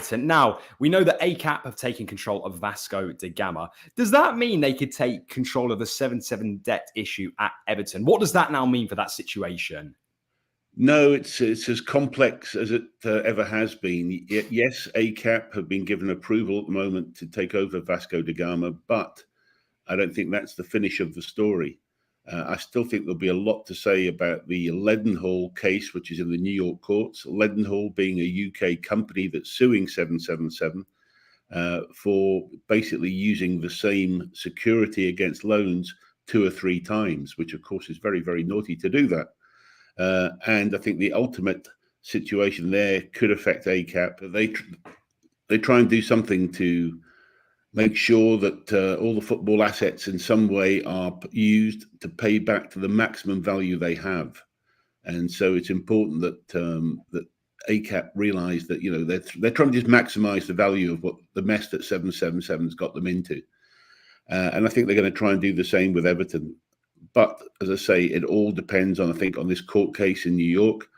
Everton. Now, we know that ACAP have taken control of Vasco da Gama. Does that mean they could take control of the 7-7 debt issue at Everton? What does that now mean for that situation? No, it's as complex as it ever has been. Yes, ACAP have been given approval at the moment to take over Vasco da Gama, but I don't think that's the finish of the story. I still think there'll be a lot to say about the Leadenhall case, which is in the New York courts. Leadenhall being a UK company that's suing 777 for basically using the same security against loans 2 or 3 times, which of course is very, very naughty to do that. And I think the ultimate situation there could affect ACAP. They try and do something to make sure that all the football assets in some way are used to pay back to the maximum value they have. And so it's important that that ACAP realise that they're trying to just maximise the value of what the mess that 777's got them into. And I think they're going to try and do the same with Everton. But as I say, it all depends on, I think, on this court case in New York,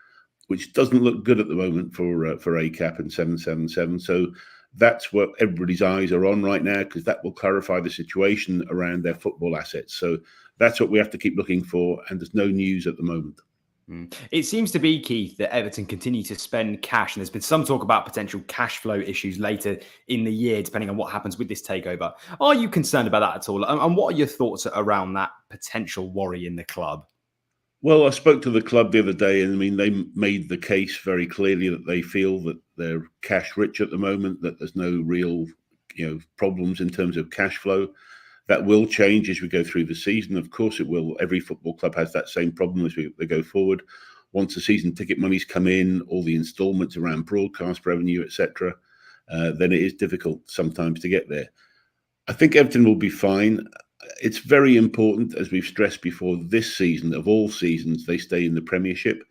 which doesn't look good at the moment for ACAP and 777. So that's what everybody's eyes are on right now, because that will clarify the situation around their football assets. So that's what we have to keep looking for. And there's no news at the moment. It seems to be, Keith, that Everton continue to spend cash, and there's been some talk about potential cash flow issues later in the year, depending on what happens with this takeover. Are you concerned about that at all? And what are your thoughts around that potential worry in the club? Well, I spoke to the club the other day, and I mean, they made the case very clearly that they feel that they're cash rich at the moment, that there's no real, problems in terms of cash flow. That will change as we go through the season. Of course, it will. Every football club has that same problem as they go forward. Once the season ticket monies come in, all the instalments around broadcast revenue, etc., then it is difficult sometimes to get there. I think Everton will be fine. It's very important, as we've stressed before, this season, of all seasons, they stay in the Premiership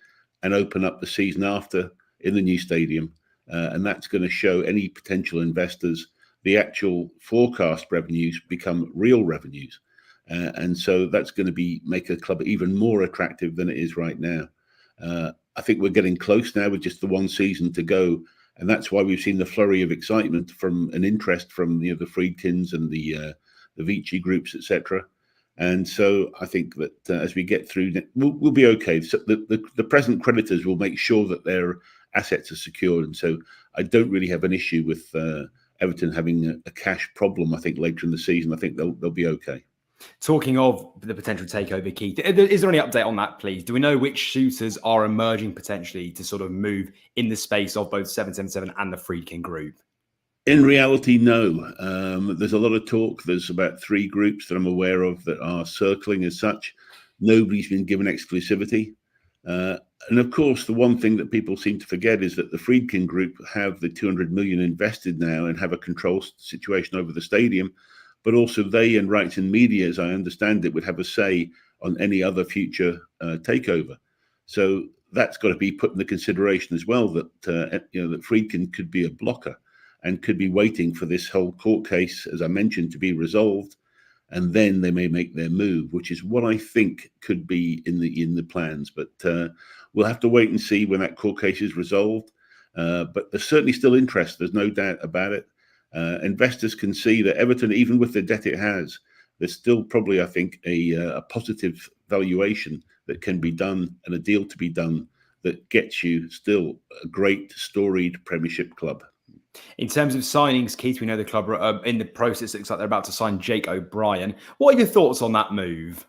and open up the season after in the new stadium. And that's going to show any potential investors the actual forecast revenues become real revenues. And so that's going to make a club even more attractive than it is right now. I think we're getting close now with just the one season to go. And that's why we've seen the flurry of excitement from an interest from the Friedkins and the Vici groups, etc. And so I think that as we get through, we'll be okay. So the present creditors will make sure that their assets are secured. And so I don't really have an issue with Everton having a cash problem. I think later in the season, I think they'll be okay. Talking of the potential takeover, Keith, is there any update on that, please? Do we know which suitors are emerging potentially to sort of move in the space of both 777 and the Friedkin group? In reality, no. There's a lot of talk. There's about 3 groups that I'm aware of that are circling as such. Nobody's been given exclusivity. And of course, the one thing that people seem to forget is that the Friedkin group have the 200 million invested now and have a control situation over the stadium. But also they and Rights and Media, as I understand it, would have a say on any other future takeover. So that's got to be put into consideration as well, that that Friedkin could be a blocker and could be waiting for this whole court case, as I mentioned, to be resolved, and then they may make their move, which is what I think could be in the plans. But we'll have to wait and see when that court case is resolved. But there's certainly still interest. There's no doubt about it. Investors can see that Everton, even with the debt it has, there's still probably, I think, a positive valuation that can be done and a deal to be done that gets you still a great storied Premiership club. In terms of signings, Keith, we know the club are in the process. It looks like they're about to sign Jake O'Brien. What are your thoughts on that move?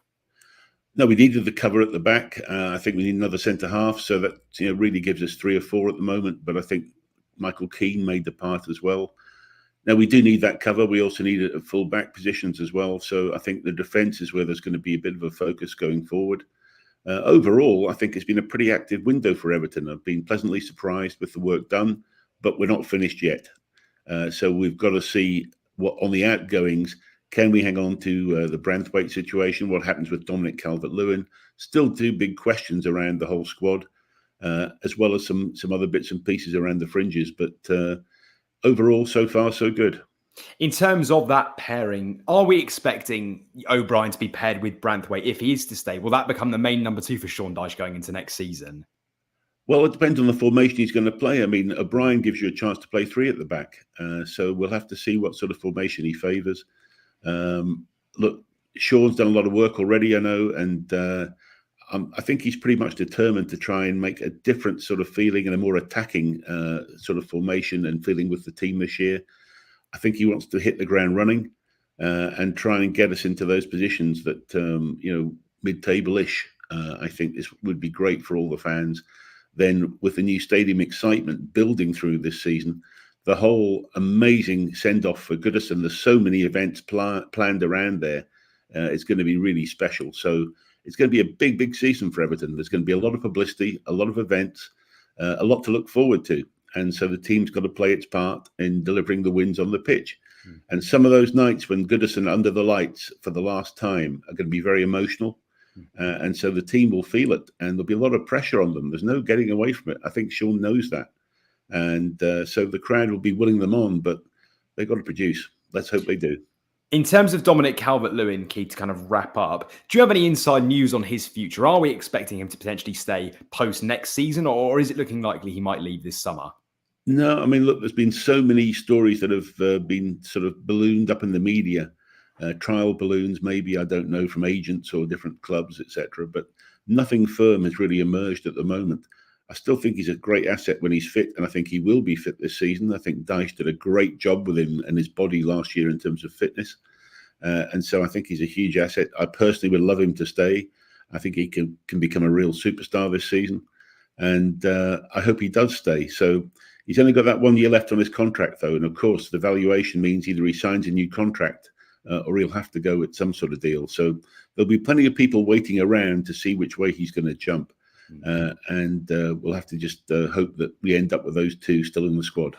No, we needed the cover at the back. I think we need another centre half, so that really gives us 3 or 4 at the moment. But I think Michael Keane made the part as well. Now, we do need that cover. We also need a full back positions as well. So I think the defence is where there's going to be a bit of a focus going forward. Overall, I think it's been a pretty active window for Everton. I've been pleasantly surprised with the work done, but we're not finished yet. So we've got to see what on the outgoings, can we hang on to the Branthwaite situation? What happens with Dominic Calvert-Lewin? Still 2 big questions around the whole squad, as well as some other bits and pieces around the fringes. But overall, so far, so good. In terms of that pairing, are we expecting O'Brien to be paired with Branthwaite if he is to stay? Will that become the main number 2 for Sean Dyche going into next season? Well, it depends on the formation he's going to play. I mean, O'Brien gives you a chance to play three at the back. So we'll have to see what sort of formation he favours. Look, Sean's done a lot of work already, I know, and I think he's pretty much determined to try and make a different sort of feeling and a more attacking sort of formation and feeling with the team this year. I think he wants to hit the ground running and try and get us into those positions that, mid-table-ish. I think this would be great for all the fans. Then with the new stadium excitement building through this season, the whole amazing send-off for Goodison, there's so many events planned around there. It's going to be really special. So it's going to be a big, big season for Everton. There's going to be a lot of publicity, a lot of events, a lot to look forward to. And so the team's got to play its part in delivering the wins on the pitch. And some of those nights when Goodison under the lights for the last time are going to be very emotional. And so the team will feel it, and there'll be a lot of pressure on them. There's no getting away from it. I think Sean knows that. And so the crowd will be willing them on, but they've got to produce. Let's hope they do. In terms of Dominic Calvert-Lewin, Keith, to kind of wrap up, do you have any inside news on his future? Are we expecting him to potentially stay post next season, or is it looking likely he might leave this summer? No, I mean, look, there's been so many stories that have been sort of ballooned up in the media. Trial balloons, maybe, I don't know, from agents or different clubs, etc. But nothing firm has really emerged at the moment. I still think he's a great asset when he's fit, and I think he will be fit this season. I think Dyche did a great job with him and his body last year in terms of fitness. And so I think he's a huge asset. I personally would love him to stay. I think he can become a real superstar this season. And I hope he does stay. So he's only got that 1 year left on his contract, though. And of course, the valuation means either he signs a new contract or he'll have to go with some sort of deal. So there'll be plenty of people waiting around to see which way he's going to jump. And we'll have to just hope that we end up with those two still in the squad.